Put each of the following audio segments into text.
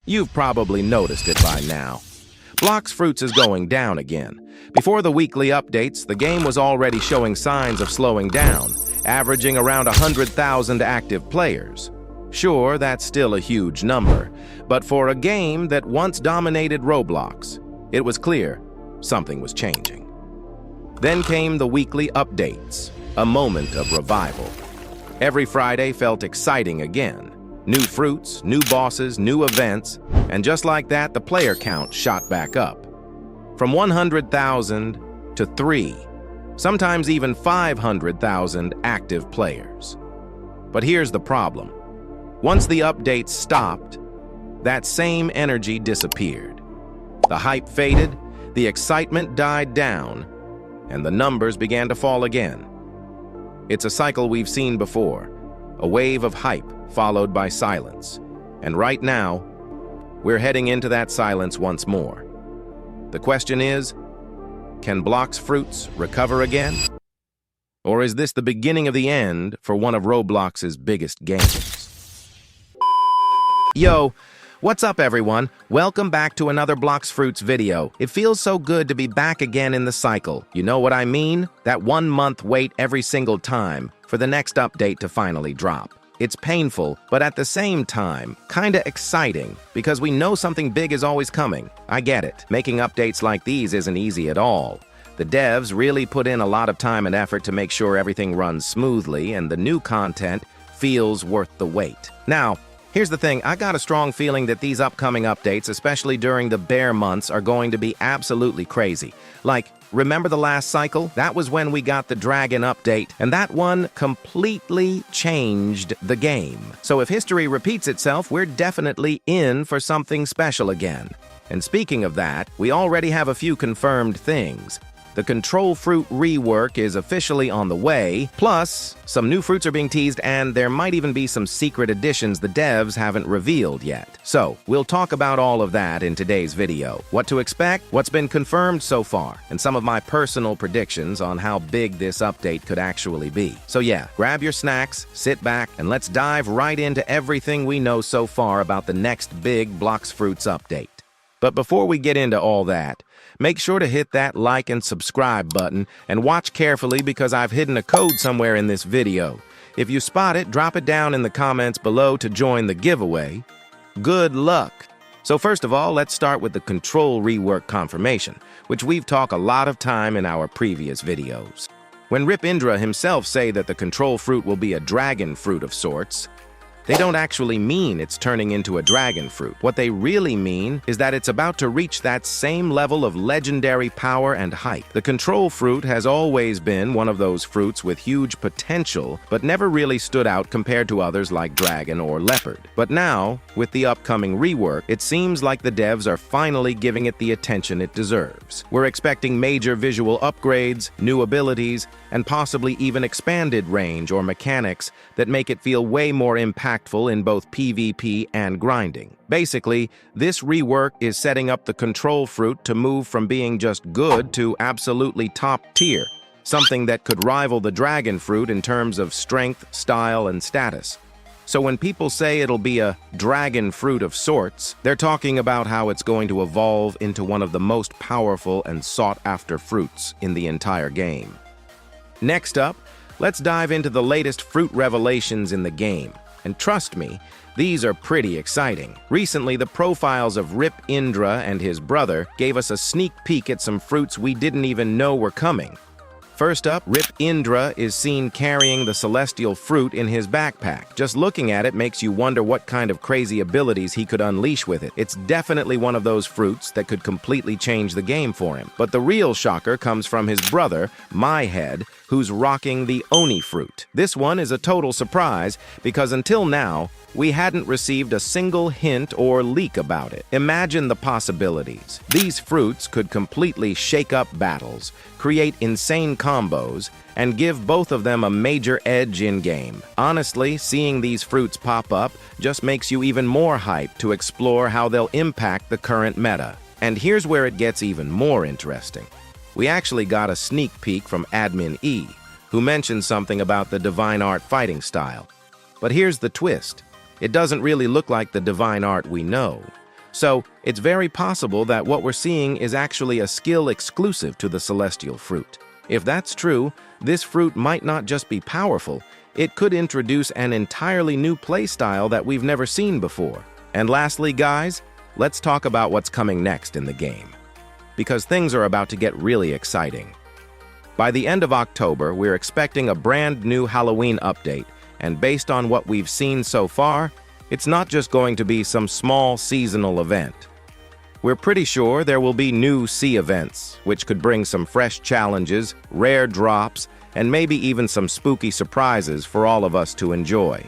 You've probably noticed it by now. Blox Fruits is going down again. Before the weekly updates, the game was already showing signs of slowing down, averaging around 100,000 active players. Sure, that's still a huge number, but for a game that once dominated Roblox, it was clear something was changing. Then came the weekly updates, a moment of revival. Every Friday felt exciting again. New fruits, new bosses, new events, and just like that, the player count shot back up. From 100,000 to 3, sometimes even 500,000 active players. But here's the problem. Once the updates stopped, that same energy disappeared. The hype faded, the excitement died down, and the numbers began to fall again. It's a cycle we've seen before, a wave of hype followed by silence. And right now, we're heading into that silence once more. The question is, can Blox Fruits recover again? Or is this the beginning of the end for one of Roblox's biggest games? Yo, what's up everyone? Welcome back to another Blox Fruits video. It feels so good to be back again in the cycle. You know what I mean? That 1 month wait every single time for the next update to finally drop. It's painful, but at the same time, kinda exciting, because we know something big is always coming. I get it. Making updates like these isn't easy at all. The devs really put in a lot of time and effort to make sure everything runs smoothly and the new content feels worth the wait. Now, here's the thing, I got a strong feeling that these upcoming updates, especially during the bear months, are going to be absolutely crazy. Like, remember the last cycle? That was when we got the dragon update, and that one completely changed the game. So if history repeats itself, we're definitely in for something special again. And speaking of that, we already have a few confirmed things. The control fruit rework is officially on the way, plus some new fruits are being teased and there might even be some secret additions the devs haven't revealed yet. So, we'll talk about all of that in today's video. What to expect, what's been confirmed so far, and some of my personal predictions on how big this update could actually be. So yeah, grab your snacks, sit back, and let's dive right into everything we know so far about the next big Blox Fruits update. But before we get into all that, make sure to hit that like and subscribe button and watch carefully because I've hidden a code somewhere in this video. If you spot it, drop it down in the comments below to join the giveaway. Good luck! So first of all, let's start with the control rework confirmation, which we've talked a lot of time in our previous videos. When Rip Indra himself say that the control fruit will be a dragon fruit of sorts, they don't actually mean it's turning into a dragon fruit. What they really mean is that it's about to reach that same level of legendary power and hype. The control fruit has always been one of those fruits with huge potential, but never really stood out compared to others like dragon or leopard. But now, with the upcoming rework, it seems like the devs are finally giving it the attention it deserves. We're expecting major visual upgrades, new abilities, and possibly even expanded range or mechanics that make it feel way more impactful in both PvP and grinding. Basically, this rework is setting up the control fruit to move from being just good to absolutely top tier, something that could rival the dragon fruit in terms of strength, style, and status. So when people say it'll be a dragon fruit of sorts, they're talking about how it's going to evolve into one of the most powerful and sought-after fruits in the entire game. Next up, let's dive into the latest fruit revelations in the game. And trust me, these are pretty exciting. Recently, the profiles of Rip Indra and his brother gave us a sneak peek at some fruits we didn't even know were coming. First up, Rip Indra is seen carrying the celestial fruit in his backpack. Just looking at it makes you wonder what kind of crazy abilities he could unleash with it. It's definitely one of those fruits that could completely change the game for him. But the real shocker comes from his brother, My Head, who's rocking the Oni fruit. This one is a total surprise because until now, we hadn't received a single hint or leak about it. Imagine the possibilities. These fruits could completely shake up battles, create insane combos, and give both of them a major edge in-game. Honestly, seeing these fruits pop up just makes you even more hyped to explore how they'll impact the current meta. And here's where it gets even more interesting. We actually got a sneak peek from Admin E, who mentioned something about the Divine Art fighting style. But here's the twist. It doesn't really look like the divine art we know. So, it's very possible that what we're seeing is actually a skill exclusive to the celestial fruit. If that's true, this fruit might not just be powerful, it could introduce an entirely new playstyle that we've never seen before. And lastly, guys, let's talk about what's coming next in the game, because things are about to get really exciting. By the end of October, we're expecting a brand new Halloween update, and based on what we've seen so far, it's not just going to be some small seasonal event. We're pretty sure there will be new sea events, which could bring some fresh challenges, rare drops, and maybe even some spooky surprises for all of us to enjoy.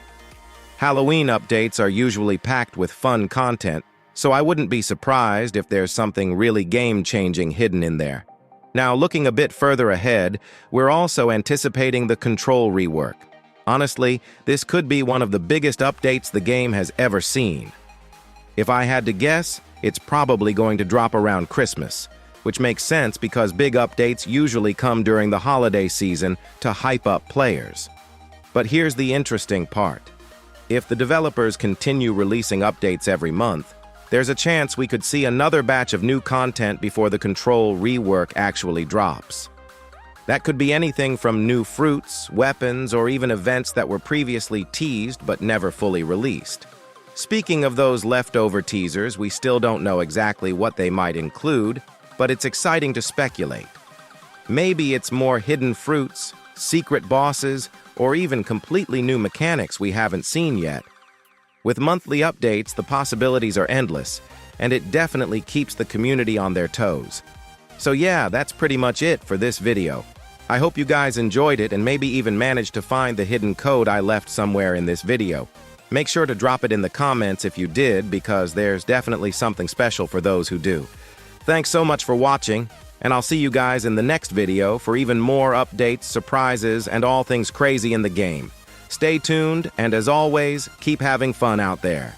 Halloween updates are usually packed with fun content, so I wouldn't be surprised if there's something really game-changing hidden in there. Now, looking a bit further ahead, we're also anticipating the control rework. Honestly, this could be one of the biggest updates the game has ever seen. If I had to guess, it's probably going to drop around Christmas, which makes sense because big updates usually come during the holiday season to hype up players. But here's the interesting part. If the developers continue releasing updates every month, there's a chance we could see another batch of new content before the control rework actually drops. That could be anything from new fruits, weapons, or even events that were previously teased but never fully released. Speaking of those leftover teasers, we still don't know exactly what they might include, but it's exciting to speculate. Maybe it's more hidden fruits, secret bosses, or even completely new mechanics we haven't seen yet. With monthly updates, the possibilities are endless, and it definitely keeps the community on their toes. So yeah, that's pretty much it for this video. I hope you guys enjoyed it and maybe even managed to find the hidden code I left somewhere in this video. Make sure to drop it in the comments if you did, because there's definitely something special for those who do. Thanks so much for watching, and I'll see you guys in the next video for even more updates, surprises, and all things crazy in the game. Stay tuned, and as always, keep having fun out there.